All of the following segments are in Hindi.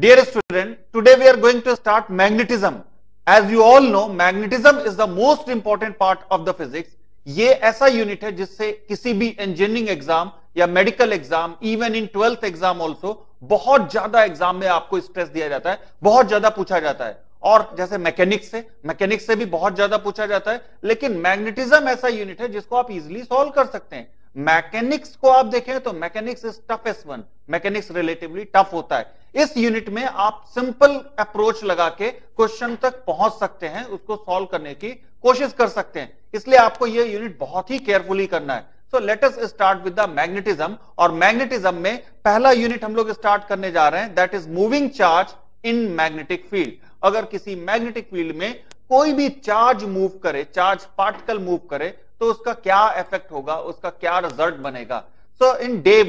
Dear student, today we are going to start magnetism. As you all know, magnetism is the most important part of the physics. ये ऐसा यूनिट है जिससे किसी भी इंजीनियरिंग एग्जाम या medical exam, even in 12th exam also, बहुत ज्यादा एग्जाम में आपको स्ट्रेस दिया जाता है, बहुत ज्यादा पूछा जाता है। और जैसे मैकेनिक्स से भी बहुत ज्यादा पूछा जाता है, लेकिन मैग्नेटिज्म ऐसा यूनिट है जिसको आप इजिली सॉल्व कर सकते हैं। मैकेनिक्स को आप देखें तो mechanics is toughest one, mechanics relatively tough होता है। इस यूनिट में आप सिंपल अप्रोच लगा के क्वेश्चन तक पहुंच सकते हैं, उसको सॉल्व करने की कोशिश कर सकते हैं। इसलिए आपको यह यूनिट बहुत ही केयरफुली करना है। So let us start with the magnetism. और मैग्नेटिज्म में पहला यूनिट हम लोग स्टार्ट करने जा रहे हैं, that is moving charge in magnetic field. अगर किसी मैग्नेटिक फील्ड में कोई भी चार्ज मूव करे, चार्ज पार्टिकल मूव करे, तो उसका क्या इफेक्ट होगा, उसका क्या रिजल्ट बनेगा। सो इन डे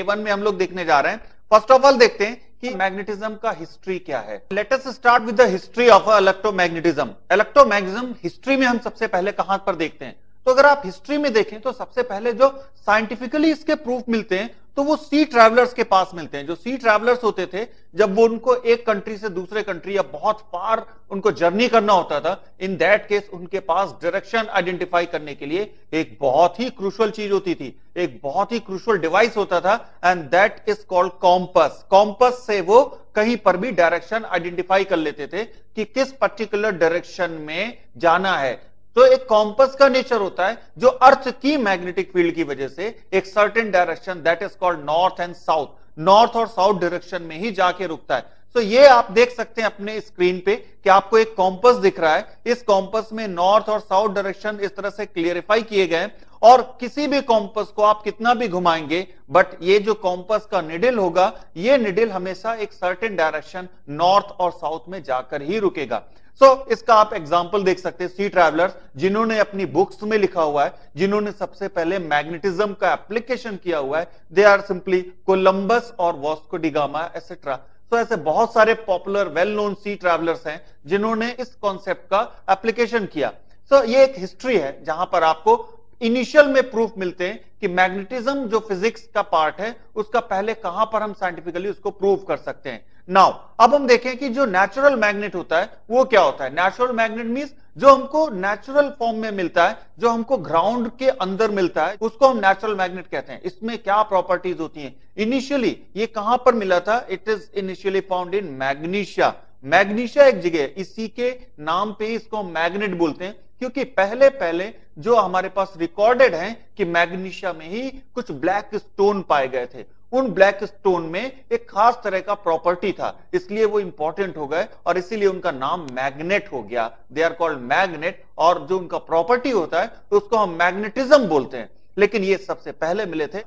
वन में हम लोग देखने जा रहे हैं। फर्स्ट ऑफ ऑल देखते हैं कि मैग्नेटिज्म का हिस्ट्री क्या है। Let us start with the history of electromagnetism. Electromagnetism history में हम सबसे पहले कहां पर देखते हैं, तो अगर आप हिस्ट्री में देखें तो सबसे पहले जो साइंटिफिकली इसके प्रूफ मिलते हैं तो वो सी ट्रैवलर्स के पास मिलते हैं। जो सी ट्रैवलर्स होते थे, जब वो उनको एक कंट्री से दूसरे कंट्री या बहुत फार उनको जर्नी करना होता था, इन दैट केस उनके पास डायरेक्शन आइडेंटिफाई करने के लिए एक बहुत ही क्रूशियल चीज होती थी, एक बहुत ही क्रूशियल डिवाइस होता था, and that is called compass. Compass से वो कहीं पर भी डायरेक्शन आइडेंटिफाई कर लेते थे कि किस पर्टिकुलर डायरेक्शन में जाना है। तो एक कॉम्पस का नेचर होता है जो अर्थ की मैग्नेटिक फील्ड की वजह से एक certain direction, that is called north and south, north और साउथ डायरेक्शन में ही जाके रुकता है। तो ये आप देख सकते हैं अपने स्क्रीन पे कि आपको एक कॉम्पस दिख रहा है। इस कॉम्पस में नॉर्थ और साउथ डायरेक्शन इस तरह से क्लियरिफाई किए गए, और किसी भी कॉम्पस को आप कितना भी घुमाएंगे, बट ये जो कॉम्पस का निडल होगा, ये निडल हमेशा एक सर्टेन डायरेक्शन नॉर्थ और साउथ में जाकर ही रुकेगा। इसका आप एग्जांपल देख सकते हैं, सी ट्रैवलर्स जिन्होंने अपनी बुक्स में लिखा हुआ है, जिन्होंने सबसे पहले मैग्नेटिज्म का एप्लीकेशन किया हुआ है, दे आर सिंपली कोलंबस और वास्को डी गामा एटसेट्रा। तो ऐसे बहुत सारे पॉपुलर वेल नोन सी ट्रैवलर्स हैं जिन्होंने इस कॉन्सेप्ट का एप्लीकेशन किया। ये एक हिस्ट्री है जहां पर आपको इनिशियल में प्रूफ मिलते हैं कि मैग्नेटिज्म जो फिजिक्स का पार्ट है, उसका पहले कहां पर हम साइंटिफिकली उसको प्रूव कर सकते हैं। नाउ अब हम देखें कि जो नेचुरल मैग्नेट होता है वो क्या होता है। नेचुरल मैग्नेट मींस जो हमको नेचुरल फॉर्म में मिलता है, जो हमको ग्राउंड के अंदर मिलता है, उसको हम नेचुरल मैग्नेट कहते हैं। इसमें क्या प्रॉपर्टीज होती हैं। इनिशियली ये कहां पर मिला था, it is initially found in magnesia. Magnesia एक जगह, इसी के नाम पे इसको मैग्नेट बोलते हैं, क्योंकि पहले जो हमारे पास रिकॉर्डेड है कि मैग्नीशिया में ही कुछ ब्लैक स्टोन पाए गए थे। उन ब्लैक स्टोन में एक खास तरह का प्रॉपर्टी था, इसलिए वो इंपॉर्टेंट हो गए और इसीलिए उनका नाम मैग्नेट हो गया। दे आर कॉल्ड मैग्नेट, और जो उनका प्रॉपर्टी होता है तो उसको हम मैग्नेटिज्म बोलते हैं। लेकिन ये सबसे पहले मिले थे।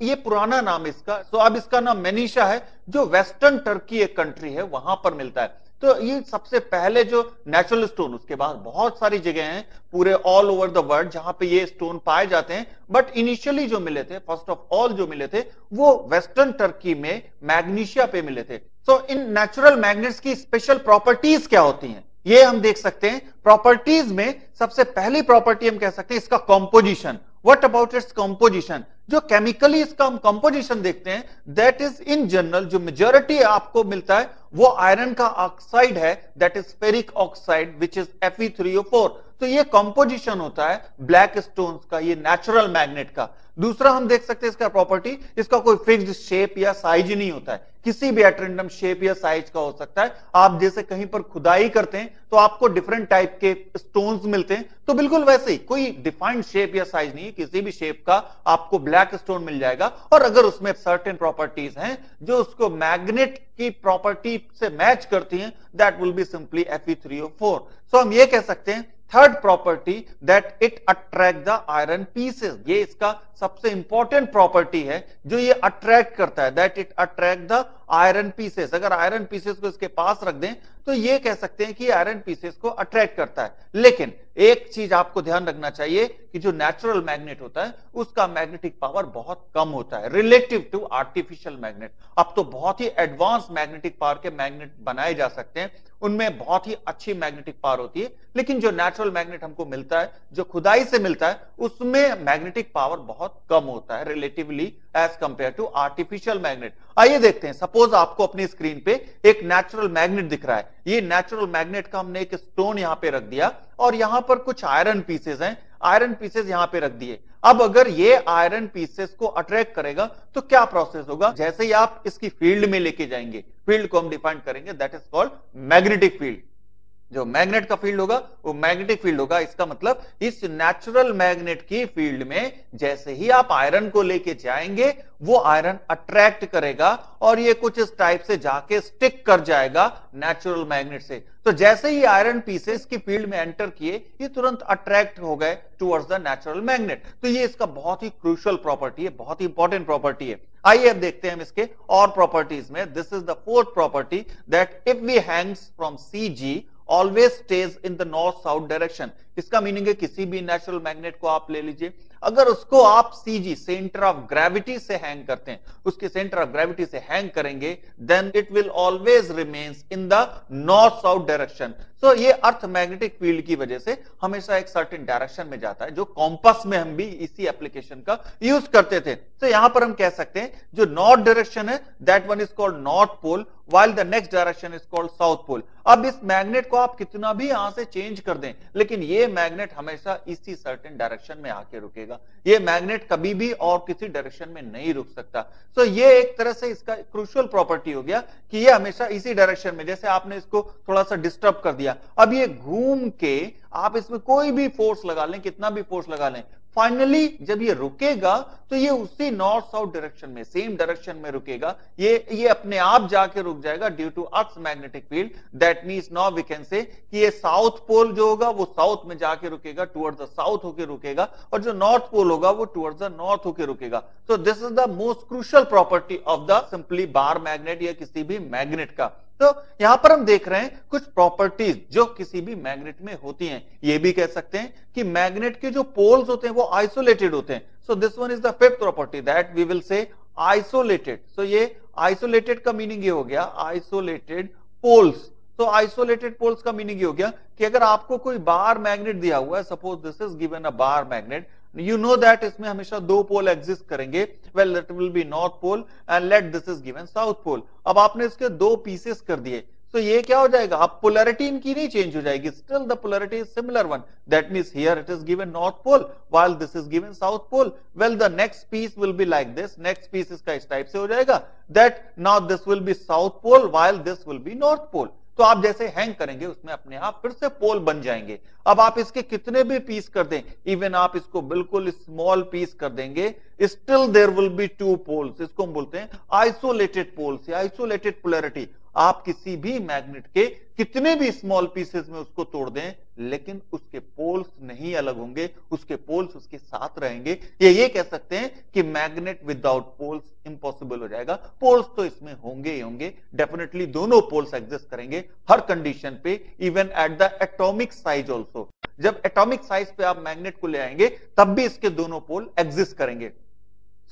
ये पुराना नाम इसका, तो अब इसका नाम मैनीशा है, जो वेस्टर्न टर्की एक कंट्री है वहां पर मिलता है। तो ये सबसे पहले जो नेचुरल स्टोन, उसके बाद बहुत सारी जगह हैं पूरे ऑल ओवर द वर्ल्ड जहां पे ये स्टोन पाए जाते हैं, बट इनिशियली जो मिले थे, फर्स्ट ऑफ ऑल जो मिले थे, वो वेस्टर्न टर्की में मैग्नीशिया पे मिले थे। सो इन नेचुरल मैग्नेट्स की स्पेशल प्रॉपर्टीज क्या होती हैं, ये हम देख सकते हैं। प्रॉपर्टीज में सबसे पहली प्रॉपर्टी हम कह सकते हैं इसका composition. What about its composition. जो केमिकली इसका हम कंपोजिशन देखते हैं, दैट इज इन जनरल जो मेजॉरिटी आपको मिलता है वो आयरन का ऑक्साइड है, that is ferric oxide which is Fe3O4। तो ये कंपोजिशन होता है ब्लैक स्टोन्स का, ये नेचुरल मैग्नेट का। दूसरा हम देख सकते हैं इसका प्रॉपर्टी, इसका कोई फिक्स्ड शेप या साइज नहीं होता है, किसी भी एट रैंडम शेप या साइज का हो सकता है। आप जैसे कहीं पर खुदाई करते हैं तो आपको डिफरेंट टाइप के स्टोन्स मिलते हैं, तो बिल्कुल वैसे ही कोई डिफाइंड शेप या साइज नहीं, किसी भी शेप का आपको ब्लैक स्टोन मिल जाएगा। और अगर उसमें सर्टेन प्रॉपर्टीज हैं जो उसको मैग्नेट की प्रॉपर्टी से मैच करती हैं, that will be simply Fe3O4। सो हम ये कह सकते हैं third property, that it attract the iron pieces. ये इसका सबसे इंपॉर्टेंट प्रॉपर्टी है जो ये अट्रैक्ट करता है, that it attract the iron pieces. अगर आयरन पीसेस को इसके पास रख दें तो ये कह सकते हैं कि आयरन पीसेस को अट्रैक्ट करता है। लेकिन एक चीज आपको ध्यान रखना चाहिए कि जो नेचुरल मैग्नेट होता है उसका मैग्नेटिक पावर बहुत कम होता है रिलेटिव टू आर्टिफिशियल मैग्नेट। अब तो बहुत ही एडवांस मैग्नेटिक पावर के मैग्नेट बनाए जा सकते हैं, उनमें बहुत ही अच्छी मैग्नेटिक पावर होती है। लेकिन जो नेचुरल मैग्नेट हमको मिलता है, जो खुदाई से मिलता है, उसमें मैग्नेटिक पावर बहुत कम होता है relatively as compare to artificial magnet. आइए देखते हैं, सपोज सपोज आपको अपनी स्क्रीन पे एक नेचुरल मैग्नेट दिख रहा है, ये नेचुरल मैग्नेट का हमने एक स्टोन यहां पे रख दिया और यहां पर कुछ आयरन पीसेस हैं, आयरन पीसेस यहां पे रख दिए। अब अगर ये आयरन पीसेस को अट्रैक्ट करेगा तो क्या प्रोसेस होगा, जैसे ही आप इसकी फील्ड में लेके जाएंगे, फील्ड को हम डिफाइन करेंगे, that is called magnetic field. जो मैग्नेट का फील्ड होगा वो मैग्नेटिक फील्ड होगा। इसका मतलब इस नेचुरल मैग्नेट की फील्ड में जैसे ही आप आयरन को लेके जाएंगे वो आयरन अट्रैक्ट करेगा और ये कुछ इस टाइप से जाके स्टिक कर जाएगा नेचुरल मैग्नेट से। तो जैसे ही आयरन पीसेस की फील्ड में एंटर किए ये तुरंत अट्रैक्ट हो गए टुवर्ड्स द नेचुरल मैग्नेट। तो ये इसका बहुत ही क्रूशियल प्रॉपर्टी है, बहुत ही इंपॉर्टेंट प्रॉपर्टी है। आइए अब देखते हैं हम इसके और प्रॉपर्टीज में। This is the fourth property, that if we hangs from CG always stage in the north south direction. इसका मीनिंग है किसी भी नेचुरल मैग्नेट को आप ले लीजिए, अगर उसको आप CG सेंटर ऑफ ग्रेविटी से हैंग करते हैं, उसके सेंटर ऑफ ग्रेविटी से हैंग करेंगे, then it will always remains in the north south direction. So ये अर्थ मैग्नेटिक फील्ड की वजह से हमेशा एक सर्टेन डायरेक्शन में जाता है, जो कॉम्पस में हम भी इसी एप्लीकेशन का यूज करते थे। तो यहां पर हम कह सकते हैं जो नॉर्थ डायरेक्शन है that one is called north pole, while the next direction is called south pole। अब इस मैग्नेट को आप कितना भी यहां से चेंज कर दें, लेकिन ये मैग्नेट हमेशा इसी सर्टेन डायरेक्शन में आके रुकेगा। ये मैग्नेट कभी भी और किसी डायरेक्शन में नहीं रुक सकता। सो ये एक तरह से इसका क्रूशियल प्रॉपर्टी हो गया कि ये हमेशा इसी डायरेक्शन में, जैसे आपने इसको थोड़ा सा डिस्टर्ब कर दिया, अब ये घूम के आप इसमें कोई भी फोर्स लगा लें, कितना भी फोर्स लगा लें, फाइनली जब ये रुकेगा तो ये उसी नॉर्थ साउथ डायरेक्शन में, सेम डायरेक्शन में रुकेगा। ये अपने आप जाके रुक जाएगा due to earth magnetic field. That means now we can say कि ये साउथ पोल जो होगा वो साउथ में जाके रुकेगा, टुवर्ड्स द साउथ होके रुकेगा, और जो नॉर्थ पोल होगा वो टुवर्ड्स द नॉर्थ होके रुकेगा। So this is the most crucial property of the simply bar magnet या किसी भी मैग्नेट का। तो यहां पर हम देख रहे हैं कुछ प्रॉपर्टीज जो किसी भी मैग्नेट में होती हैं। ये भी कह सकते हैं कि मैग्नेट के जो पोल्स होते हैं वो आइसोलेटेड होते हैं। So this one is the fifth property, that we will say isolated. So ये आइसोलेटेड का मीनिंग ये हो गया आइसोलेटेड पोल्स। तो आइसोलेटेड पोल्स का मीनिंग ये हो गया कि अगर आपको कोई बार मैग्नेट दिया हुआ है, suppose this is given a bar magnet, you know that इसमें हमेशा दो पोल एग्जिस्ट करेंगे, well that will be north pole and let this is given south pole। अब आपने इसके दो पीसेस कर दिए, तो ये क्या हो जाएगा, अब पोलैरिटी इनकी नहीं चेंज हो जाएगी, still the polarity is similar one. That means here it is given north pole while this is given south pole. Well the next piece will be like this, next piece इसका इस टाइप से हो जाएगा, that now this will be south pole while this will be north pole. तो आप जैसे हैंग करेंगे उसमें अपने आप फिर से पोल बन जाएंगे। अब आप इसके कितने भी पीस कर दें, इवन आप इसको बिल्कुल स्मॉल पीस कर देंगे, still there will be two poles. इसको हम बोलते हैं आइसोलेटेड पोल्स या आइसोलेटेड पोलैरिटी। आप किसी भी मैग्नेट के कितने भी स्मॉल पीसेस में उसको तोड़ दें, लेकिन उसके पोल्स नहीं अलग होंगे, उसके पोल्स उसके साथ रहेंगे। ये कह सकते हैं कि मैग्नेट विदाउट पोल्स इंपॉसिबल हो जाएगा। पोल्स तो इसमें होंगे ही होंगे, डेफिनेटली दोनों पोल्स एग्जिस्ट करेंगे हर कंडीशन पे, even at the atomic size also. जब एटॉमिक साइज पे आप मैग्नेट को ले आएंगे तब भी इसके दोनों पोल एग्जिस्ट करेंगे।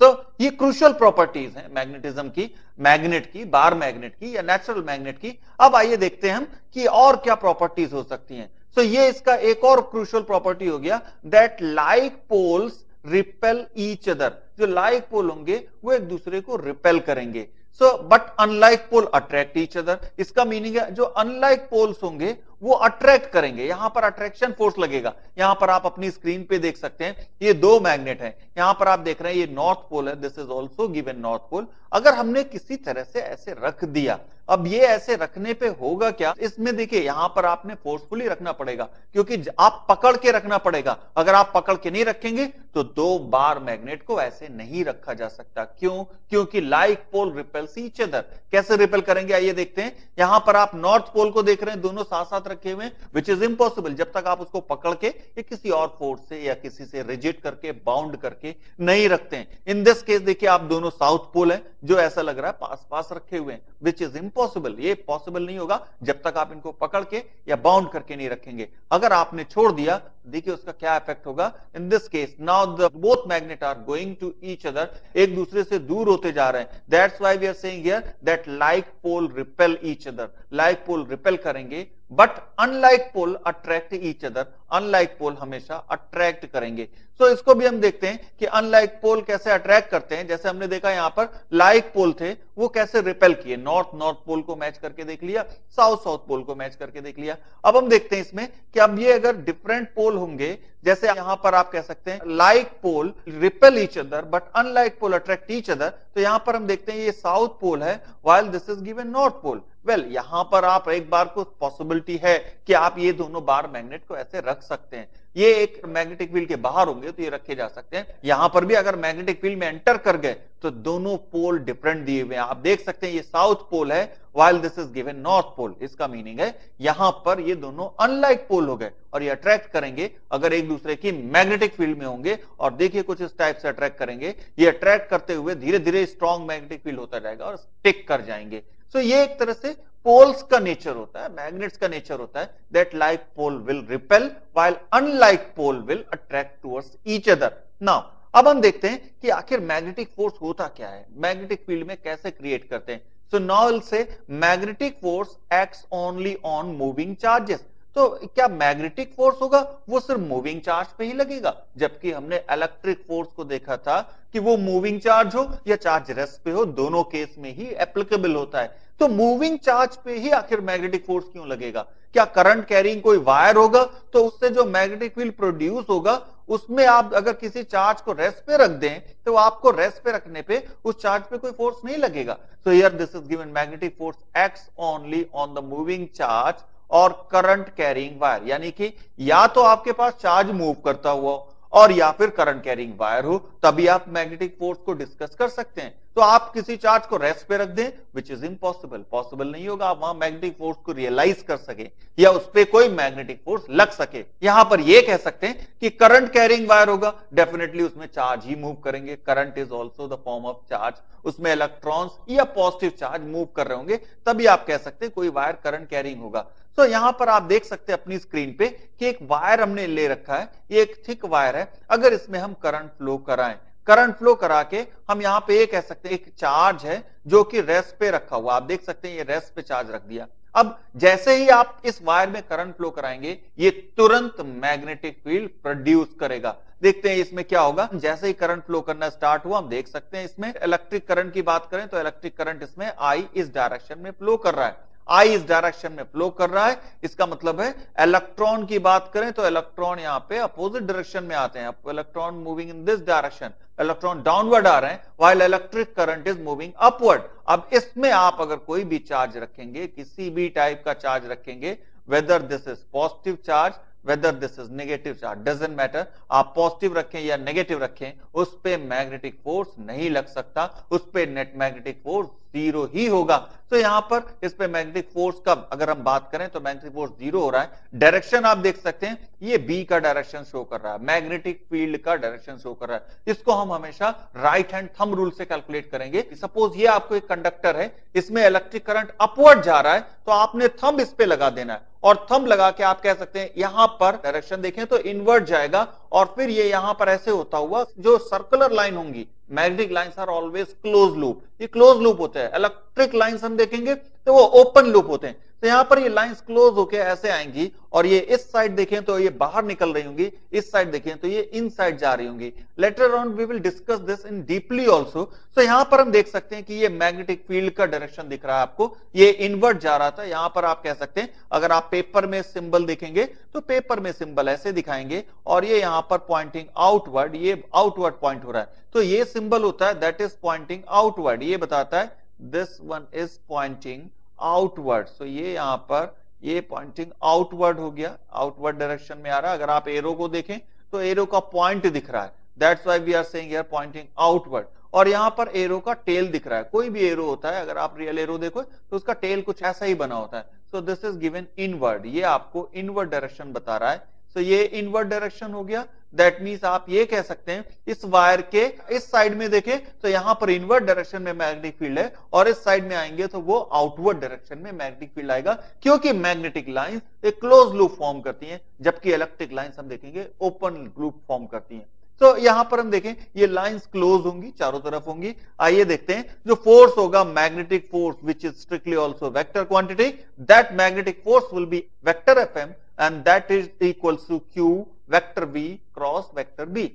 सो ये क्रूशियल प्रॉपर्टीज हैं मैग्नेटिज्म की, मैग्नेट की, बार मैग्नेट की या नेचुरल मैग्नेट की। अब आइए देखते हैं हम कि और क्या प्रॉपर्टीज हो सकती हैं। सो ये इसका एक और क्रूशियल प्रॉपर्टी हो गया, that like poles repel each other. जो लाइक पोल होंगे वो एक दूसरे को रिपेल करेंगे। So but unlike pole attract each other. इसका मीनिंग है जो अनलाइक पोल्स होंगे वो अट्रैक्ट करेंगे, यहां पर अट्रैक्शन फोर्स लगेगा। यहां पर आप अपनी स्क्रीन पे देख सकते हैं ये दो मैग्नेट हैं, यहां पर आप देख रहे हैं ये नॉर्थ पोल है, this is also given north pole. अगर हमने किसी तरह से ऐसे रख दिया, अब ये ऐसे रखने पे होगा क्या, इसमें देखिए यहां पर आपने फोर्सफुली रखना पड़ेगा, क्योंकि आप पकड़ के रखना पड़ेगा। अगर आप पकड़ के नहीं रखेंगे तो दो बार मैग्नेट को ऐसे नहीं रखा जा सकता। क्यों? क्योंकि like pole repels each other. कैसे रिपेल करेंगे आइए देखते हैं। यहां पर आप नॉर्थ पोल को देख रहे हैं, दोनों साथ साथ रखे हुए, विच इज इम्पॉसिबल जब तक आप उसको पकड़ के या किसी और फोर्स से या किसी से रिजिड करके बाउंड करके नहीं रखते हैं। इन दिस केस देखिए आप दोनों साउथ पोल है, जो ऐसा लग रहा है पास पास रखे हुए हैं, विच इज इम्पॉसिबल। ये पॉसिबल नहीं होगा जब तक आप इनको पकड़ के या बाउंड करके नहीं रखेंगे। अगर आपने छोड़ दिया देखिए उसका क्या इफेक्ट होगा। In this case now the both magnet are going to each other, एक दूसरे से दूर होते जा रहे हैं। That's why we are saying here that like pole repel each other, like pole repel करेंगे but unlike pole attract each other, unlike pole हमेशा अट्रैक्ट करेंगे। सो इसको भी हम देखते हैं कि अनलाइक पोल कैसे अट्रैक्ट करते हैं। जैसे हमने देखा यहां पर लाइक पोल थे वो कैसे रिपेल किए, नॉर्थ नॉर्थ पोल को मैच करके देख लिया, साउथ साउथ पोल को मैच करके देख लिया। अब हम देखते हैं इसमें कि अब ये अगर डिफरेंट पोल होंगे, जैसे यहां पर आप कह सकते हैं like pole repel each other but unlike pole attract each other, तो यहां पर हम देखते हैं ये साउथ पोल है while this is given north pole. Well यहां पर आप एक बार को पॉसिबिलिटी है कि आप ये दोनों बार मैग्नेट को ऐसे रख सकते हैं, ये एक मैग्नेटिक फील्ड के बाहर होंगे तो ये रखे जा सकते हैं। यहां पर भी अगर मैग्नेटिक फील्ड में एंटर कर गए तो दोनों पोल डिफरेंट दिए हुए हैं, आप देख सकते हैं ये साउथ पोल है while this is given north pole, इसका मीनिंग है यहां पर ये दोनों अनलाइक पोल हो गए और ये अट्रैक्ट करेंगे अगर एक दूसरे की मैग्नेटिक फील्ड में होंगे। और देखिए कुछ इस टाइप से अट्रैक्ट करेंगे, ये अट्रैक्ट करते हुए धीरे धीरे स्ट्रॉन्ग मैग्नेटिक फील्ड होता जाएगा और स्टिक कर जाएंगे। सो ये एक तरह से पोल्स का नेचर होता है, मैग्नेट्स का नेचर होता है that like pole will repel while unlike pole will attract towards each other. Now अब हम देखते हैं कि आखिर मैग्नेटिक फोर्स होता क्या है, मैग्नेटिक फील्ड में कैसे क्रिएट करते हैं। So now we'll say magnetic force acts only on moving charges। तो क्या मैग्नेटिक फोर्स होगा वो सिर्फ मूविंग चार्ज पे ही लगेगा, जबकि हमने इलेक्ट्रिक फोर्स को देखा था कि वो मूविंग चार्ज हो या चार्ज रेस्ट पे हो दोनों केस में ही एप्लीकेबल होता है। तो मूविंग चार्ज पे ही आखिर मैग्नेटिक फोर्स क्यों लगेगा? क्या करंट कैरिंग कोई वायर होगा तो उससे जो मैग्नेटिक फील्ड प्रोड्यूस होगा उसमें आप अगर किसी चार्ज को रेस्ट पे रख दें तो आपको रेस्ट पे रखने पे उस चार्ज पे कोई फोर्स नहीं लगेगा। So here this is given magnetic force acts only on the moving charge और करंट कैरिंग वायर, यानी कि या तो आपके पास चार्ज मूव करता हुआ और या फिर करंट कैरिंग वायर हो, तभी आप मैग्नेटिक फोर्स को डिस्कस कर सकते हैं। तो आप किसी चार्ज को रेस्ट पे रख दें विच इज इम्पॉसिबल, पॉसिबल नहीं होगा आप वहां मैग्नेटिक फोर्स को रियलाइज कर सके या उस पर कोई मैग्नेटिक फोर्स लग सके। यहां पर यह कह सकते हैं कि करंट कैरिंग वायर होगा, डेफिनेटली उसमें चार्ज ही मूव करेंगे, current is also the form of charge, उसमें इलेक्ट्रॉन्स या पॉजिटिव चार्ज मूव कर रहे होंगे, तभी आप कह सकते हैं कोई वायर करंट कैरिंग होगा। तो यहां पर आप देख सकते हैं अपनी स्क्रीन पे कि एक वायर हमने ले रखा है, ये एक थिक वायर है, अगर इसमें हम करंट फ्लो कराएं, करंट फ्लो करा के हम यहां पे ये कह सकते हैं एक चार्ज है जो कि रेस्ट पे रखा हुआ, आप देख सकते हैं ये रेस्ट पे चार्ज रख दिया। अब जैसे ही आप इस वायर में करंट फ्लो कराएंगे ये तुरंत मैग्नेटिक फील्ड प्रोड्यूस करेगा। देखते हैं इसमें क्या होगा, जैसे ही करंट फ्लो करना स्टार्ट हुआ हम देख सकते हैं इसमें इलेक्ट्रिक करंट की बात करें तो इलेक्ट्रिक करंट इसमें आई इस डायरेक्शन में फ्लो कर रहा है, आई इस डायरेक्शन में फ्लो कर रहा है, इसका मतलब है इलेक्ट्रॉन की बात करें तो इलेक्ट्रॉन यहां पे अपोजिट डायरेक्शन में आते हैं, electron moving in this direction, electron downward आ रहे हैं while electric current is moving upward. अब इसमें आप अगर कोई भी चार्ज रखेंगे, किसी भी टाइप का चार्ज रखेंगे, whether this is positive charge whether this is negative charge doesn't matter, आप पॉजिटिव रखें या नेगेटिव रखें उस पे मैग्नेटिक फोर्स नहीं लग सकता, उस पे नेट मैग्नेटिक फोर्स जीरो ही होगा। तो यहां पर इस पे मैग्नेटिक फोर्स का अगर हम बात करें तो मैग्नेटिक फोर्स जीरो हो रहा है। डायरेक्शन आप देख सकते हैं ये बी का डायरेक्शन शो कर रहा है, मैग्नेटिक फील्ड का डायरेक्शन शो कर रहा है, इसको हम हमेशा राइट हैंड थंब रूल से कैलकुलेट करेंगे। सपोज ये आपको एक कंडक्टर है, इसमें इलेक्ट्रिक करंट अपवर्ड जा रहा है तो आपने थंब इस पे लगा देना है और थंब लगा के आप कह सकते हैं यहां पर डायरेक्शन देखें तो इनवर्ट जाएगा और फिर ये यहां पर ऐसे होता हुआ जो सर्कुलर लाइन होंगी, magnetic lines are always close loop, ये क्लोज लूप होते हैं, इलेक्ट्रिक लाइंस हम देखेंगे तो वो ओपन लूप होते हैं। तो यहां पर ये लाइंस क्लोज होके ऐसे आएंगी और ये इस साइड देखें तो ये बाहर निकल रही होंगी, इस साइड देखें तो ये इन साइड जा रही होंगी। Later on we will discuss this in deeply also. तो यहां पर हम देख सकते हैं कि ये मैग्नेटिक फील्ड का डायरेक्शन दिख रहा है आपको, ये इनवर्ट जा रहा था। यहां पर आप कह सकते हैं अगर आप पेपर में सिंबल देखेंगे तो पेपर में सिंबल ऐसे दिखाएंगे और ये यहां पर पॉइंटिंग आउटवर्ड, ये आउटवर्ड पॉइंट हो रहा है, तो ये सिंबल होता है दैट इज पॉइंटिंग आउटवर्ड, ये बताता है this one is pointing outward. So ये यहां पर ये पॉइंटिंग आउटवर्ड हो गया, आउटवर्ड डायरेक्शन में आ रहा है। अगर आप एरो को देखें तो एरो का पॉइंट दिख रहा है, that's why we are saying here pointing outward. और यहां पर एरो का टेल दिख रहा है, कोई भी एरो होता है अगर आप रियल एरो देखो तो उसका टेल कुछ ऐसा ही बना होता है। So this is given inward, ये आपको इनवर्ड डायरेक्शन बता रहा है। तो ये इनवर्ड डायरेक्शन हो गया। दैट मीन्स आप ये कह सकते हैं इस वायर के इस साइड में देखें तो यहां पर इनवर्ट डायरेक्शन में मैग्नेटिक फील्ड है और इस साइड में आएंगे तो वो आउटवर्ड डायरेक्शन में मैग्नेटिक फील्ड आएगा, क्योंकि मैग्नेटिक लाइंस एक क्लोज लूप फॉर्म करती हैं, जबकि इलेक्ट्रिक लाइंस हम देखेंगे ओपन लूप फॉर्म करती हैं। तो यहां पर हम देखें ये लाइंस क्लोज होंगी, चारों तरफ होंगी। आइए देखते हैं जो फोर्स होगा magnetic force which is strictly also vector quantity, that magnetic force will be vector FM and that is equals to Q vector B cross vector B.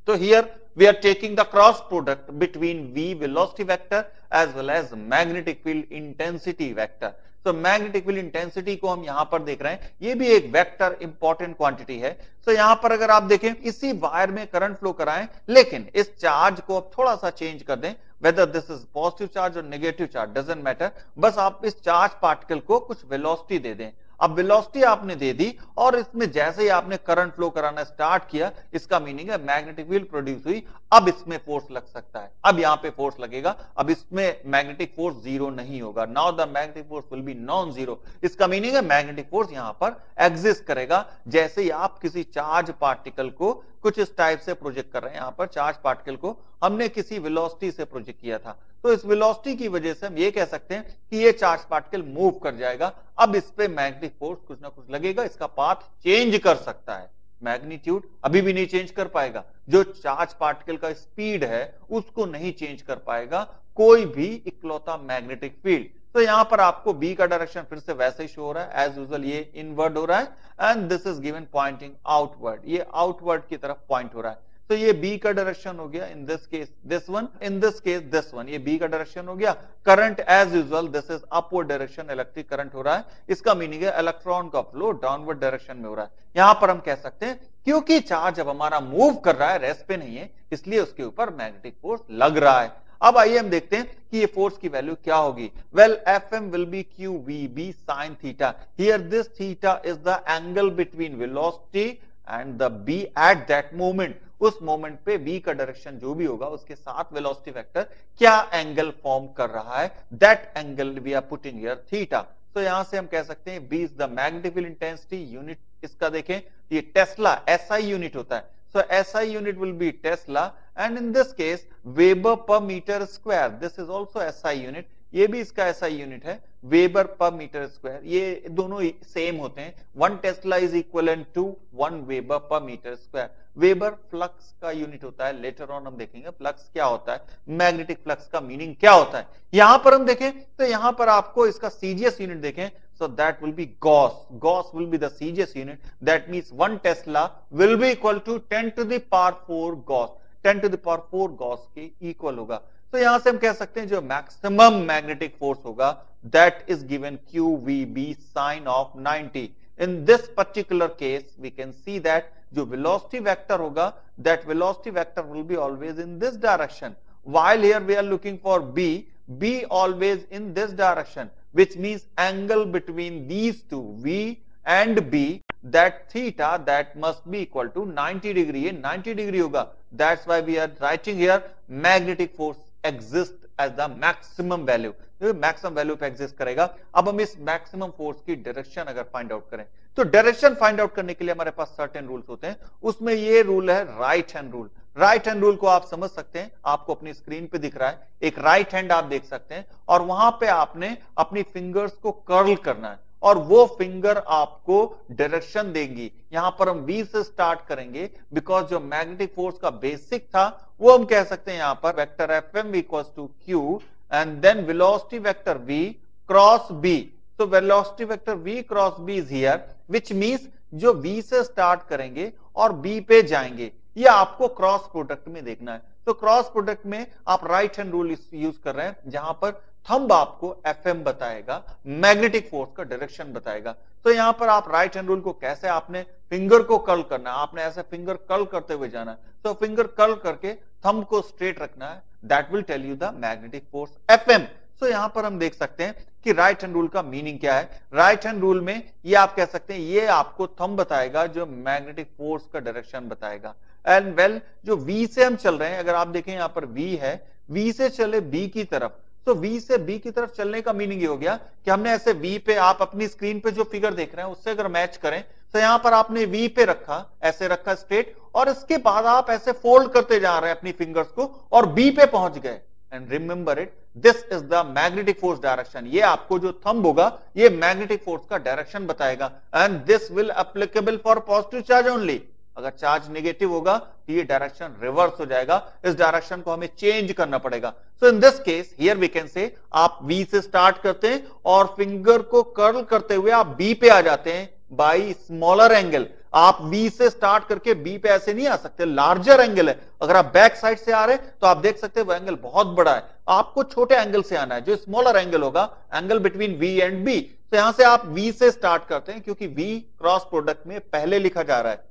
So here we are taking the cross product between V velocity vector as well as magnetic field intensity vector. So magnetic field intensity को हम यहां पर देख रहे हैं, ये भी एक वेक्टर इंपॉर्टेंट क्वांटिटी है। So यहां पर अगर आप देखें इसी वायर में करंट फ्लो कराएं, लेकिन इस चार्ज को अब थोड़ा सा चेंज कर दें, whether this is positive charge और नेगेटिव चार्ज डजंट मैटर, बस आप इस चार्ज पार्टिकल को कुछ वेलोसिटी दे दें। अब वेलोसिटी आपने दे दी और इसमें जैसे ही आपने करंट फ्लो कराना स्टार्ट किया, इसका मीनिंग है मैग्नेटिक फील्ड प्रोड्यूस हुई, अब इसमें फोर्स लग सकता है, अब यहां पे फोर्स लगेगा, अब इसमें मैग्नेटिक फोर्स जीरो नहीं होगा, now the magnetic force will B non zero. इसका मीनिंग है मैग्नेटिक फोर्स यहां पर एग्जिस्ट करेगा, जैसे ही आप किसी चार्ज पार्टिकल को कुछ इस टाइप से प्रोजेक्ट कर रहे हैं। यहां पर चार्ज पार्टिकल को हमने किसी वेलोसिटी से प्रोजेक्ट किया था, तो इस वेलोसिटी की वजह से हम ये कह सकते हैं कि ये चार्ज पार्टिकल मूव कर जाएगा, अब इस पे मैग्नेटिक फोर्स कुछ ना कुछ लगेगा, इसका पाथ चेंज कर सकता है। मैग्नीट्यूड अभी भी नहीं चेंज कर पाएगा, जो चार्ज पार्टिकल का स्पीड है उसको नहीं चेंज कर पाएगा कोई भी इकलौता मैग्नेटिक फील्ड। तो यहां पर आपको बी का डायरेक्शन फिर से वैसे ही शो हो रहा है एज यूजुअल, ये इनवर्ड हो रहा है and this is given pointing outward, ये आउटवर्ड की तरफ पॉइंट हो रहा है। तो ये बी का डायरेक्शन हो गया, in this case this one, in this case this one, ये बी का डायरेक्शन हो गया। Current as usual this is upward direction, electric current हो रहा है, इसका मीनिंग है इलेक्ट्रॉन का फ्लो डाउनवर्ड डायरेक्शन में हो रहा है। यहां पर हम कह सकते हैं क्योंकि चार्ज अब हमारा मूव कर रहा है, रेस्ट पे नहीं है, इसलिए उसके ऊपर मैग्नेटिक फोर्स लग रहा है। अब आइए हम देखते हैं कि ये फोर्स की वैल्यू क्या होगी। Well FM will be Q V B sine theta, here this theta is the angle between velocity and the B at that moment. उस मोमेंट पे v का डायरेक्शन जो भी होगा उसके साथ वेलोसिटी वेक्टर क्या एंगल फॉर्म कर रहा है, that angle we are putting here theta. तो यहां से हम कह सकते हैं v is the magnetic field intensity unit, इसका देखें ये टेस्ला एसआई यूनिट होता है, so SI unit will be Tesla and in this case Weber per meter square, this is also SI unit, ये भी इसका SI यूनिट है, वेबर पर मीटर स्क्वायर, ये दोनों सेम होते हैं। 1 tesla is equivalent to 1 weber per metre square. Weber flux का यूनिट होता है, लेटर ऑन हम देखेंगे फ्लक्स क्या होता है, मैग्नेटिक फ्लक्स का मीनिंग क्या होता है। यहां पर हम देखें तो यहां पर आपको इसका सीजीएस यूनिट देखें, so that will be Gauss will be the CGS unit, that means 1 Tesla will be equal to 10 to the power 4 Gauss, 10 to the power 4 Gauss के इक्वल होगा। तो यहां से हम कह सकते हैं जो मैक्सिमम मैग्नेटिक फोर्स होगा that is given QVB sin of 90। In this particular case we can see that जो velocity vector होगा that velocity vector will be always in this direction, while here we are looking for B always in this direction, which means angle between these two V and B, that theta that must be equal to 90 degree, 90 degree होगा। That's why we are writing here magnetic force exists as the maximum value, maximum value पे एग्जिस्ट करेगा। अब हम इस मैक्सिमम फोर्स की डायरेक्शन अगर फाइंड आउट करें तो डायरेक्शन फाइंड आउट करने के लिए हमारे पास सर्टेन रूल्स होते हैं, उसमें ये रूल है right hand rule. Right hand rule को आप समझ सकते हैं, आपको अपनी स्क्रीन पे दिख रहा है, एक राइट हैंड आप देख सकते हैं और वहां पे आपने अपनी फिंगर्स को कर्ल करना है और वो फिंगर आपको डायरेक्शन देंगी। यहां पर हम V से स्टार्ट करेंगे बिकॉज जो मैग्नेटिक फोर्स का बेसिक था वो हम कह सकते हैं यहां पर vector FM equals to Q and then velocity vector V cross B, so velocity vector V cross B is here, which means जो V से स्टार्ट करेंगे और B पे जाएंगे, ये आपको क्रॉस प्रोडक्ट में देखना है। तो क्रॉस प्रोडक्ट में आप राइट हैंड रूल यूज कर रहे हैं जहां पर थंब आपको FM बताएगा, मैग्नेटिक फोर्स का डायरेक्शन बताएगा। तो यहां पर आप राइट हैंड रूल को कैसे, आपने फिंगर को कर्ल करना है, आपने ऐसे फिंगर कर्ल करते हुए जाना है, तो फिंगर कर्ल करके थंब को स्ट्रेट रखना है, that will tell you the magnetic force FM। So यहां पर हम देख सकते हैं कि राइट हैंड रूल का मीनिंग क्या है। राइट हैंड रूल में ये आप कह सकते हैं ये आपको थंब बताएगा जो मैग्नेटिक फोर्स का डायरेक्शन बताएगा। एंड वेल जो V से हम चल रहे हैं, अगर आप देखें यहां पर V है, V से चले B की तरफ, तो V से B की तरफ चलने का मीनिंग ये हो गया कि हमने ऐसे V पे, आप अपनी स्क्रीन पे जो फिगर देख रहे हैं उससे अगर मैच करें तो यहां पर आपने V पे रखा, ऐसे रखा स्ट्रेट, और इसके बाद आप ऐसे फोल्ड करते जा रहे हैं अपनी फिंगर्स को और B पे पहुंच गए। And remember it, this is the magnetic force direction. ये आपको जो थंब होगा ये मैग्नेटिक फोर्स का डायरेक्शन बताएगा। And this will applicable for positive charge only. अगर चार्ज नेगेटिव होगा तो ये डायरेक्शन रिवर्स हो जाएगा, इस डायरेक्शन को हमें चेंज करना पड़ेगा। So in this case here we can say आप V से स्टार्ट करते हैं और फिंगर को कर्ल करते हुए आप B पे आ जाते हैं बाई स्मॉलर एंगल। आप V से स्टार्ट करके B पे ऐसे नहीं आ सकते, लार्जर एंगल है। अगर आप बैक साइड से आ रहे हैं तो आप देख सकते हैं वो एंगल बहुत बड़ा है, आपको छोटे एंगल से आना है, जो स्मॉलर एंगल होगा, angle between V and B। तो यहां से आप V से स्टार्ट करते हैं क्योंकि V क्रॉस प्रोडक्ट में पहले लिखा जा रहा है।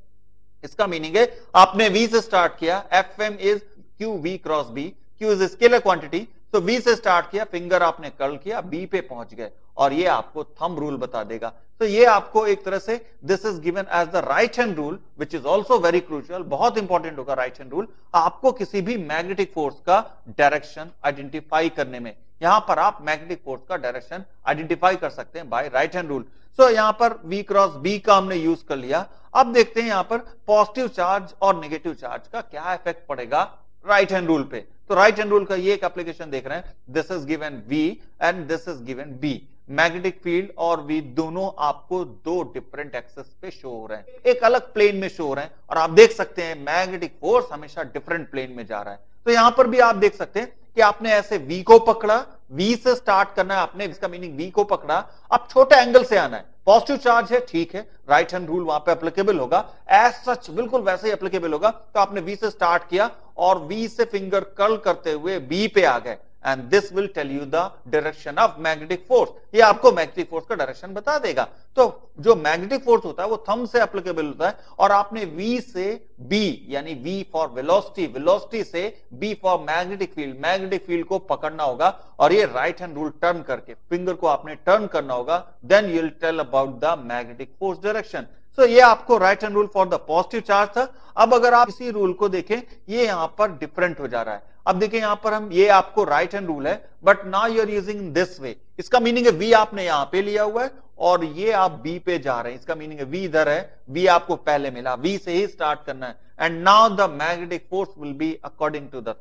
इसका मीनिंग है आपने V से स्टार्ट किया, Fm is QV cross B, Q is scalar quantity, तो V से स्टार्ट किया, फिंगर आपने कर्ल किया, B पे पहुंच गए, और ये आपको थंब रूल बता देगा। तो ये आपको एक तरह से this is given as the right hand rule, which is also very crucial, बहुत इंपॉर्टेंट होगा राइट हैंड रूल आपको किसी भी मैग्नेटिक फोर्स का डायरेक्शन आइडेंटिफाई करने में। यहां पर आप मैग्नेटिक फोर्स का डायरेक्शन आइडेंटिफाई कर सकते हैं by right hand rule. So यहां पर V क्रॉस B का हमने यूज कर लिया। अब देखते हैं यहां पर पॉजिटिव चार्ज और नेगेटिव चार्ज का क्या इफेक्ट पड़ेगा राइट हैंड रूल पे। तो राइट हैंड रूल का ये एक एप्लीकेशन देख रहे हैं, this is given V and this is given B। Magnetic field और V दोनों आपको दो डिफरेंट एक्सेस पे शो हो रहे हैं, एक अलग प्लेन में शो हो रहे हैं, और आप देख सकते हैं मैग्नेटिक फोर्स हमेशा डिफरेंट प्लेन में जा रहा है। तो यहां पर भी आप देख सकते हैं कि आपने ऐसे V को पकड़ा, V से स्टार्ट करना है आपने, इसका मीनिंग V को पकड़ा, अब छोटे एंगल से आना है, पॉजिटिव चार्ज है, ठीक है, राइट हैंड रूल वहां पे एप्लीकेबल होगा, एज सच बिल्कुल वैसे ही एप्लीकेबल होगा। तो आपने V से स्टार्ट किया और V से फिंगर कर्ल करते हुए B पे आ गए, and this will tell you the direction of magnetic force. ये आपको मैग्नेटिक फोर्स का डायरेक्शन बता देगा। तो जो मैग्नेटिक फोर्स होता है वो थंब से एप्लीकेबल होता है, और आपने V से B यानी V फॉर वेलोसिटी, वेलोसिटी से B for magnetic field, magnetic field को पकड़ना होगा, और ये राइट हैंड रूल टर्न करके फिंगर को आपने टर्न करना होगा, then you will tell about the magnetic force direction. So ये आपको right hand rule for the positive charge था। अब अगर आप इसी रूल को देखें, ये यहां पर डिफरेंट हो जा रहा है। अब देखिए यहां पर हम, ये आपको राइट हैंड रूल है, but now you are using this way. इसका मीनिंग है V आपने यहां पे लिया हुआ है और ये आप B पे जा रहे हैं, इसका मीनिंग है V इधर है, V आपको पहले मिला, V से ही स्टार्ट करना है। And now the magnetic force will be according to the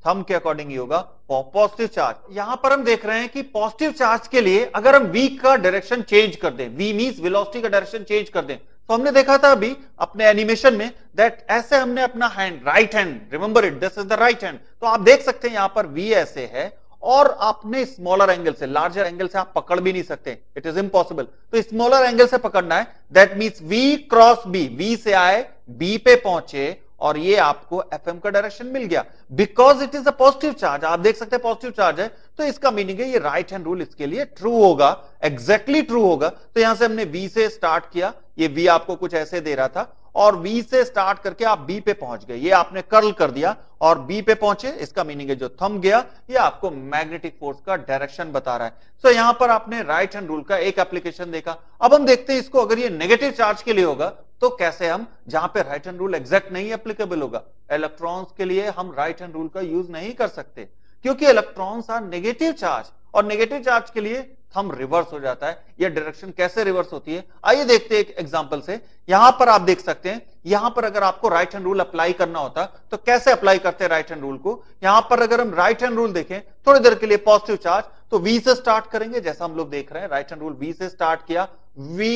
thumb के अकॉर्डिंग ही होगा फॉर पॉजिटिव चार्ज। यहां पर हम देख रहे हैं कि पॉजिटिव चार्ज के लिए अगर हम V का डायरेक्शन चेंज कर दें, V मींस वेलोसिटी का डायरेक्शन चेंज कर दें, तो हमने देखा था अभी अपने एनिमेशन में दैट ऐसे हमने अपना hand, right hand, remember it, this is the right hand, तो आप देख सकते हैं यहां पर V ऐसे है, और आपने स्मॉलर एंगल से, लार्जर एंगल से आप पकड़ भी नहीं सकते, इट इज इंपॉसिबल। तो स्मॉलर एंगल से पकड़ना है, that means V cross B, V से आए B पे पहुंचे, और ये आपको Fm का डायरेक्शन मिल गया, because it is a positive charge. आप देख सकते हैं पॉजिटिव चार्ज है, तो इसका मीनिंग है ये राइट हैंड रूल इसके लिए ट्रू होगा, एग्जैक्टली ट्रू होगा। तो यहां से हमने V से स्टार्ट किया, ये V आपको कुछ ऐसे दे रहा था, और V से स्टार्ट करके आप B पे पहुंच गए, ये आपने कर्ल कर दिया और B पे पहुंचे, इसका मीनिंग है जो थंब गया ये आपको मैग्नेटिक फोर्स का डायरेक्शन बता रहा है। सो यहां पर आपने राइट हैंड रूल का एक एप्लीकेशन देखा। अब हम देखते हैं इसको, अगर ये नेगेटिव चार्ज के लिए होगा तो कैसे हम, जहां पे राइट हैंड रूल एग्जैक्ट नहीं एप्लीकेबल होगा, इलेक्ट्रॉन्स के लिए हम राइट हैंड रूल का यूज नहीं कर सकते, क्योंकि इलेक्ट्रॉन्स आर नेगेटिव चार्ज, और नेगेटिव चार्ज के लिए थंब रिवर्स हो जाता है। यह डायरेक्शन कैसे रिवर्स होती है, आइए देखते हैं एक एग्जांपल से। यहां पर आप देख सकते हैं, यहां पर अगर आपको राइट हैंड रूल अप्लाई करना होता तो कैसे अप्लाई करते हैं राइट हैंड रूल को। यहां पर अगर हम राइट हैंड रूल देखें थोड़ी देर के लिए, पॉजिटिव चार्ज, तो V से स्टार्ट करेंगे, जैसा हम लोग देख रहे हैं राइट हैंड रूल V से स्टार्ट किया, V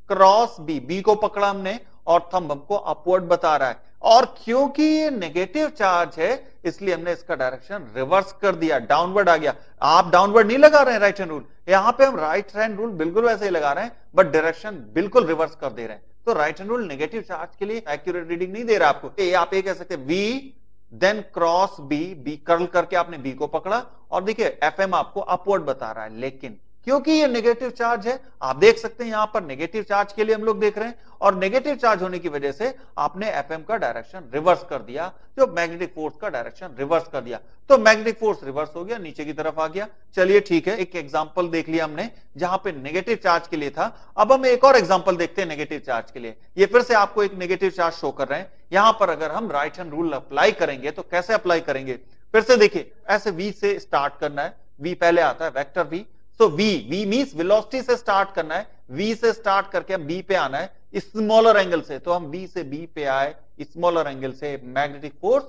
क्रॉस B, B को पकड़ा हमने और थंब हमको अपवर्ड बता रहा है, और क्योंकि ये नेगेटिव चार्ज है इसलिए हमने इसका डायरेक्शन रिवर्स कर दिया, डाउनवर्ड आ गया। आप डाउनवर्ड नहीं लगा रहे हैं राइट हैंड रूल, यहां पे हम राइट हैंड रूल बिल्कुल वैसे ही लगा रहे हैं, बट डायरेक्शन बिल्कुल रिवर्स कर दे रहे हैं। तो right hand rule negative charge के लिए एक्यूरेट रीडिंग नहीं दे रहा आपको। आप ये कह सकते हैं V then cross B curl करके आपने B को पकड़ा, और देखिए Fm आपको अपवर्ड बता रहा है, लेकिन क्योंकि ये नेगेटिव चार्ज है, आप देख सकते हैं यहां पर नेगेटिव चार्ज के लिए हम लोग देख रहे हैं, और नेगेटिव चार्ज होने की वजह से आपने Fm का डायरेक्शन रिवर्स कर दिया, जो मैग्नेटिक फोर्स का डायरेक्शन रिवर्स कर दिया, तो मैग्नेटिक फोर्स रिवर्स हो गया, नीचे की तरफ आ गया। चलिए ठीक है, एक एग्जांपल देख लिया हमने जहां पे नेगेटिव चार्ज के लिए था। अब हम एक और एग्जांपल देखते हैं नेगेटिव चार्ज के लिए। ये फिर से आपको एक नेगेटिव चार्ज शो कर रहे हैं। यहां पर अगर हम राइट हैंड रूल अप्लाई करेंगे तो कैसे अप्लाई करेंगे, फिर से देखिए, ऐसे V से स्टार्ट करना है, V पहले आता है, वेक्टर V। सो V मींस वेलोसिटी से स्टार्ट करना है, V से स्टार्ट करके B पे आना है, स्मॉलर एंगल से, तो हम बी से बी पे आए, स्मॉलर एंगल से मैग्नेटिक फोर्स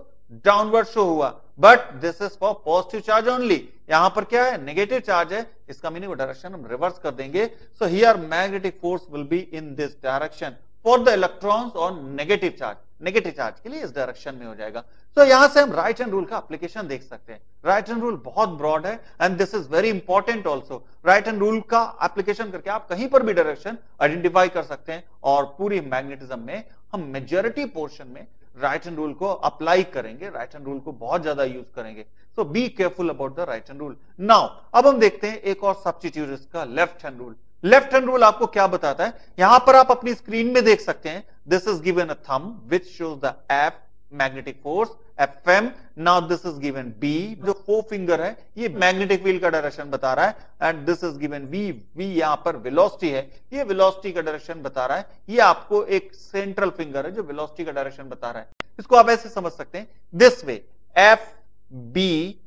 डाउनवर्ड शो हुआ, but this is for positive charge only. यहां पर क्या है, नेगेटिव चार्ज है, इसका मीनिंग डायरेक्शन हम रिवर्स कर देंगे। So here magnetic force will be in this direction for the electrons on negative charge, negative charge के लिए इस डायरेक्शन में हो जाएगा। तो यहां से हम राइट हैंड रूल का एप्लीकेशन देख सकते हैं। राइट हैंड रूल बहुत ब्रॉड है and this is very important also. Right hand rule का एप्लीकेशन करके आप कहीं पर भी डायरेक्शन आइडेंटिफाई कर सकते हैं और पूरी मैग्नेटिज्म में हम मेजॉरिटी पोर्शन में राइट हैंड रूल को अप्लाई करेंगे, राइट हैंड रूल को बहुत ज्यादा यूज करेंगे। So be careful about the right hand rule. Now अब हम देखते हैं एक और सब्स्टिट्यूट इसका, left hand rule. Left hand rule आपको क्या बताता है, यहां पर आप अपनी स्क्रीन में देख सकते हैं, this is given a thumb which shows the F magnetic force FM. Now this is given B, जो फोर फिंगर है ये मैग्नेटिक फील्ड का डायरेक्शन बता रहा है, and this is given V, V यहां पर वेलोसिटी है, ये वेलोसिटी का डायरेक्शन बता रहा है। ये आपको एक सेंट्रल फिंगर है जो वेलोसिटी का डायरेक्शन बता रहा है। इसको आप ऐसे समझ सकते हैं this way, F B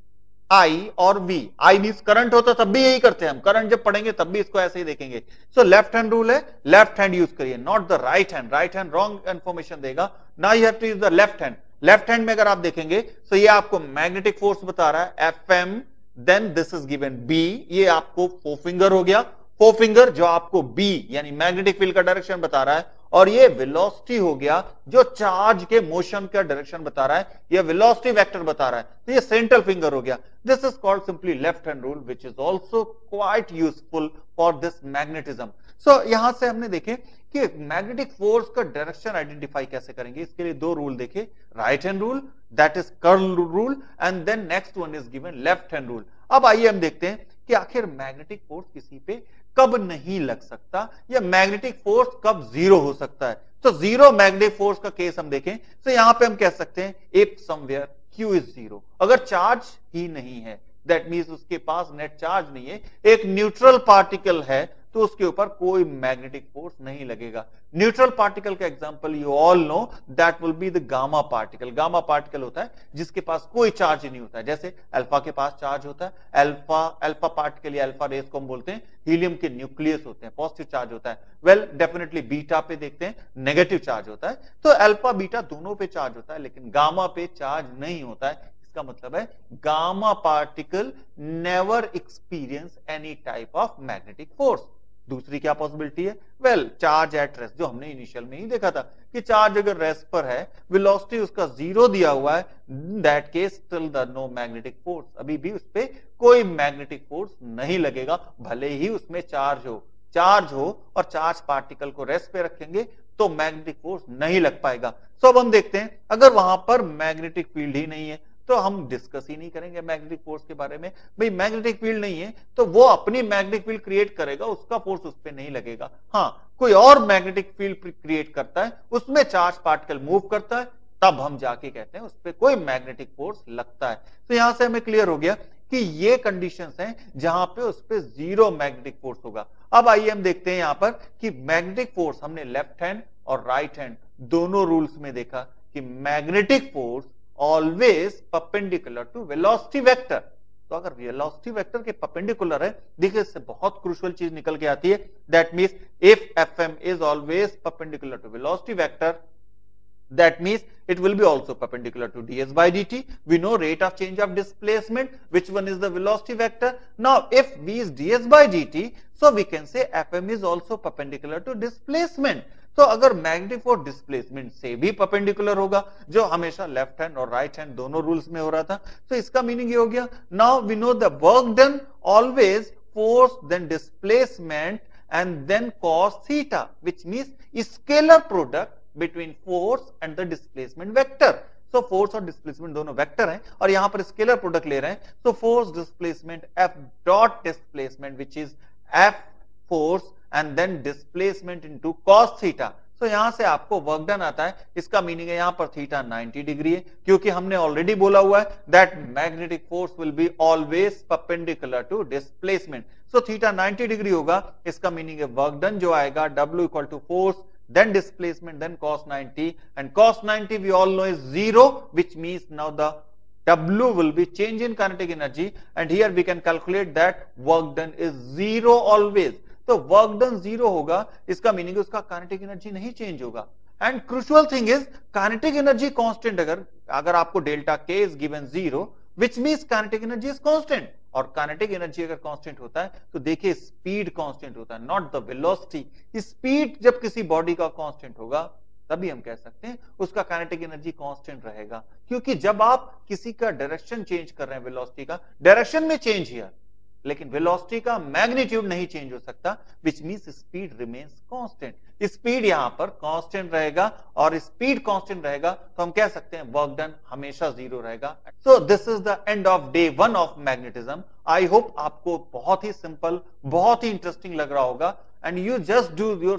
I और वी। आई मींस करंट होता तब भी यही करते हैं हम, करंट जब पढ़ेंगे तब भी इसको ऐसे ही देखेंगे। सो लेफ्ट हैंड रूल है, लेफ्ट हैंड यूज करिए, not the right hand. Right hand wrong information देगा। Now you have to use the left hand. Left hand में अगर आप देखेंगे तो ये आपको मैग्नेटिक फोर्स बता रहा है F M, then this is given B, ये आपको फोर फिंगर हो गया, फोर फिंगर जो आपको बी यानी मैग्नेटिक फील्ड का डायरेक्शन बता रहा है, और ये वेलोसिटी हो गया जो चार्ज के मोशन का डायरेक्शन बता रहा है, ये वेलोसिटी वेक्टर बता रहा है, तो ये सेंट्रल फिंगर हो गया। This is called simply left hand rule which is also quite useful for this magnetism. So यहां से हमने देखे कि मैग्नेटिक फोर्स का डायरेक्शन आइडेंटिफाई कैसे करेंगे। इसके लिए दो रूल देखे, right hand rule that is curl rule, and then next one is given left hand rule. अब आइए हम देखते हैं कि आखिर मैग्नेटिक फोर्स किसी पे कब नहीं लग सकता या मैग्नेटिक फोर्स कब जीरो हो सकता है। तो जीरो मैग्नेटिक फोर्स का केस हम देखें तो यहां पे हम कह सकते हैं if somewhere Q is zero, अगर चार्ज ही नहीं है, दैट मींस उसके पास नेट चार्ज नहीं है, एक न्यूट्रल पार्टिकल है, तो उसके ऊपर कोई मैग्नेटिक फोर्स नहीं लगेगा। न्यूट्रल पार्टिकल का example you all know that will be the gamma particle. Gamma particle होता है जिसके पास कोई चार्ज ही नहीं होता है, जैसे अल्फा के पास चार्ज होता है, अल्फा पार्टिकल या अल्फा रेस को हम बोलते हैं, हीलियम के न्यूक्लियस होते हैं, पॉजिटिव चार्ज होता है। वेल डेफिनेटली बीटा पे देखते हैं नेगेटिव चार्ज होता है, तो अल्फा बीटा दोनों पे चार्ज होता है, लेकिन गामा पे चार्ज नहीं होता है। इसका मतलब है gamma particle never experience any type of magnetic force. दूसरी क्या पॉसिबिलिटी है, वेल चार्ज एट रेस्ट, जो हमने इनिशियल में ही देखा था कि चार्ज अगर रेस्ट पर है, वेलोसिटी उसका जीरो दिया हुआ है, that case still the no magnetic force, अभी भी उस पर कोई मैग्नेटिक फोर्स नहीं लगेगा, भले ही उसमें चार्ज हो और चार्ज पार्टिकल को रेस्ट पे रखेंगे तो मैग्नेटिक फोर्स नहीं लग पाएगा। सो अब हम देखते हैं अगर वहां पर मैग्नेटिक फील्ड ही नहीं है तो हम डिस्कस ही नहीं करेंगे मैग्नेटिक फोर्स के बारे में। भाई मैग्नेटिक फील्ड नहीं है तो वो अपनी मैग्नेटिक फील्ड क्रिएट करेगा, उसका फोर्स उस पर नहीं लगेगा। हाँ, कोई और मैग्नेटिक फील्ड क्रिएट करता है, उसमें चार्ज पार्टिकल मूव करता है, तब हम जाके कहते हैं उस पर कोई मैग्नेटिक फोर्स लगता है। तो यहां से हमें क्लियर हो गया कि ये कंडीशंस हैं जहां पे उस पर जीरो मैग्नेटिक फोर्स होगा। अब आइए हम देखते हैं यहां पर कि मैग्नेटिक फोर्स हमने लेफ्ट हैंड और राइट हैंड दोनों रूल्स में देखा कि magnetic force always perpendicular to velocity vector. तो अगर वेलोसिटी वेक्टर के परपेंडिकुलर है, देखिए इससे बहुत क्रूशियल चीज निकल के आती है, that means if FM is always perpendicular to velocity vector, that means it will be also perpendicular to ds by dt. We know rate of change of displacement, which one is the velocity vector. Now if v is ds by dt, so we can say fm is also perpendicular to displacement. तो अगर मैग्नेटिक फोर्स डिस्प्लेसमेंट से भी परपेंडिकुलर होगा, जो हमेशा लेफ्ट हैंड और राइट हैंड दोनों रूल्स में हो रहा था, तो इसका मीनिंग ये हो गया, now we know the work done always force then displacement and then cos theta, which means scalar product between force and the displacement vector. So force और displacement दोनों वेक्टर हैं और यहां पर स्केलर प्रोडक्ट ले रहे हैं, so force displacement f dot displacement which is f force and then displacement into cos theta. So यहां से आपको वर्क डन आता है, इसका मीनिंग है यहां पर थीटा 90 डिग्री है, क्योंकि हमने ऑलरेडी बोला हुआ है that magnetic force will be always perpendicular to displacement. So theta 90 degree होगा, इसका मीनिंग है वर्क डन जो आएगा W equal to force then displacement then cos 90, and cos 90 we all know is 0, which means now the W will be change in kinetic energy, and here we can calculate that work done is 0 always. तो वर्क डन 0 होगा, इसका मीनिंग उसका काइनेटिक एनर्जी नहीं चेंज होगा। And crucial thing is kinetic energy constant, अगर आपको डेल्टा के is given 0 which means kinetic energy is constant, और काइनेटिक एनर्जी अगर कांस्टेंट होता है तो देखिए स्पीड कांस्टेंट होता है, नॉट द वेलोसिटी। स्पीड जब किसी बॉडी का कांस्टेंट होगा तभी हम कह सकते हैं उसका काइनेटिक एनर्जी कांस्टेंट रहेगा, क्योंकि जब आप किसी का डायरेक्शन चेंज कर रहे हैं, वेलोसिटी का डायरेक्शन में चेंज हियर, लेकिन वेलोसिटी का मैग्नीट्यूड नहीं चेंज हो सकता, which means speed remains constant. Speed यहां पर कांस्टेंट रहेगा, और स्पीड कांस्टेंट रहेगा तो हम कह सकते हैं वर्क डन हमेशा 0 रहेगा। So this is the end of day 1 of magnetism. I hope आपको बहुत ही सिंपल, बहुत ही इंटरेस्टिंग लग रहा होगा, and you just do your